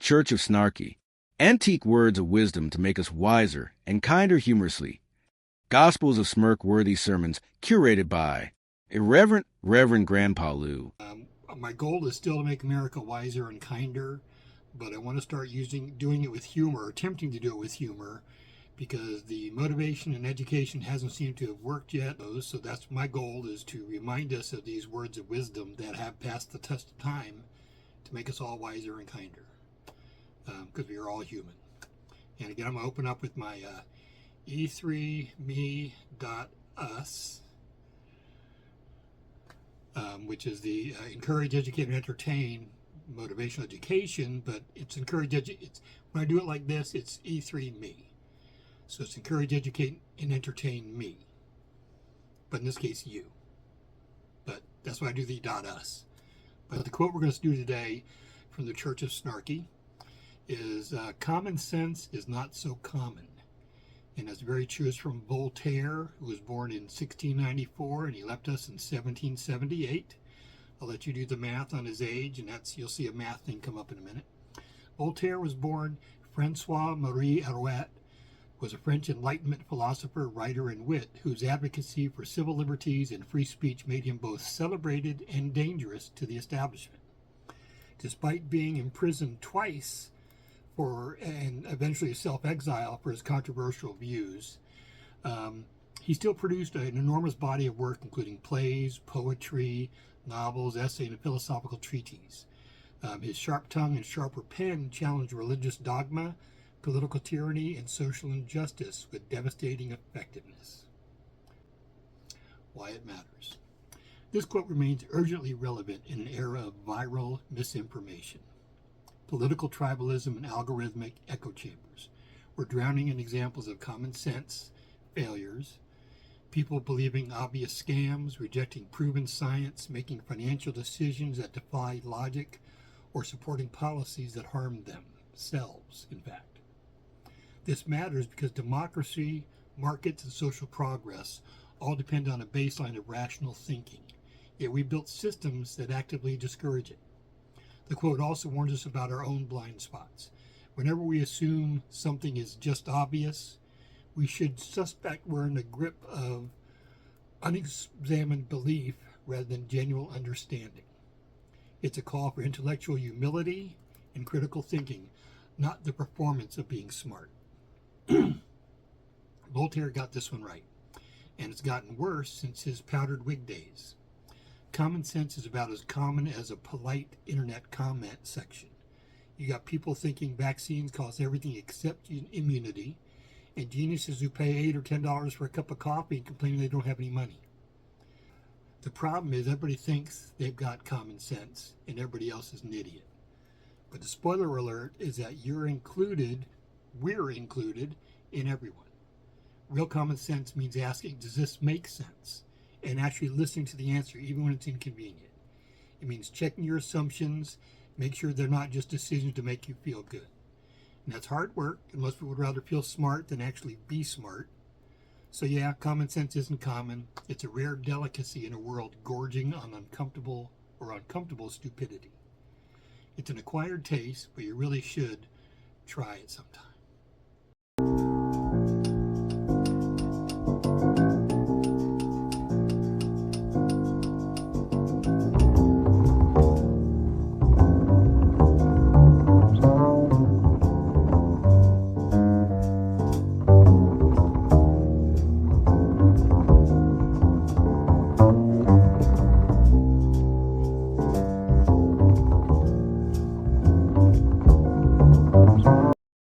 Church of Snarky. Antique words of wisdom to make us wiser and kinder humorously. Gospels of Smirk-worthy sermons curated by Irreverent Reverend Grandpa Lou. My goal is still to make America wiser and kinder, but I want to start doing it with humor, attempting to do it with humor, because the motivation and education hasn't seemed to have worked yet. So that's my goal, is to remind us of these words of wisdom that have passed the test of time to make us all wiser and kinder, because we are all human. And again, I'm going to open up with my e3me.us, which is the encourage, educate, and entertain motivational education, but it's encourage, when I do it like this, it's E3me. So it's encourage, educate, and entertain me. But in this case, you. But that's why I do the .us. But the quote we're going to do today from the Church of Snarky is, common sense is not so common. And that's very true. It's from Voltaire, who was born in 1694, and he left us in 1778. I'll let you do the math on his age, and you'll see a math thing come up in a minute. Voltaire was born. François-Marie Arouet was a French Enlightenment philosopher, writer, and wit, whose advocacy for civil liberties and free speech made him both celebrated and dangerous to the establishment. Despite being imprisoned twice and eventually self-exile for his controversial views, he still produced an enormous body of work, including plays, poetry, novels, essays, and philosophical treatises. His sharp tongue and sharper pen challenged religious dogma, political tyranny, and social injustice with devastating effectiveness. Why it matters. This quote remains urgently relevant in an era of viral misinformation. Political tribalism and algorithmic echo chambers. We're drowning in examples of common sense failures, people believing obvious scams, rejecting proven science, making financial decisions that defy logic, or supporting policies that harm themselves, in fact. This matters because democracy, markets, and social progress all depend on a baseline of rational thinking, yet we built systems that actively discourage it. The quote also warns us about our own blind spots. Whenever we assume something is just obvious, we should suspect we're in the grip of unexamined belief rather than genuine understanding. It's a call for intellectual humility and critical thinking, not the performance of being smart. Voltaire got this one right, and it's gotten worse since his powdered wig days. Common sense is about as common as a polite internet comment section. You got people thinking vaccines cause everything except immunity, and geniuses who pay $8 or $10 for a cup of coffee and complaining they don't have any money. The problem is everybody thinks they've got common sense, and everybody else is an idiot. But the spoiler alert is that we're included in everyone. Real common sense means asking, does this make sense? And actually listening to the answer, even when it's inconvenient. It means checking your assumptions, make sure they're not just decisions to make you feel good. And that's hard work, and most people would rather feel smart than actually be smart. So yeah, common sense isn't common. It's a rare delicacy in a world gorging on uncomfortable stupidity. It's an acquired taste, but you really should try it sometime.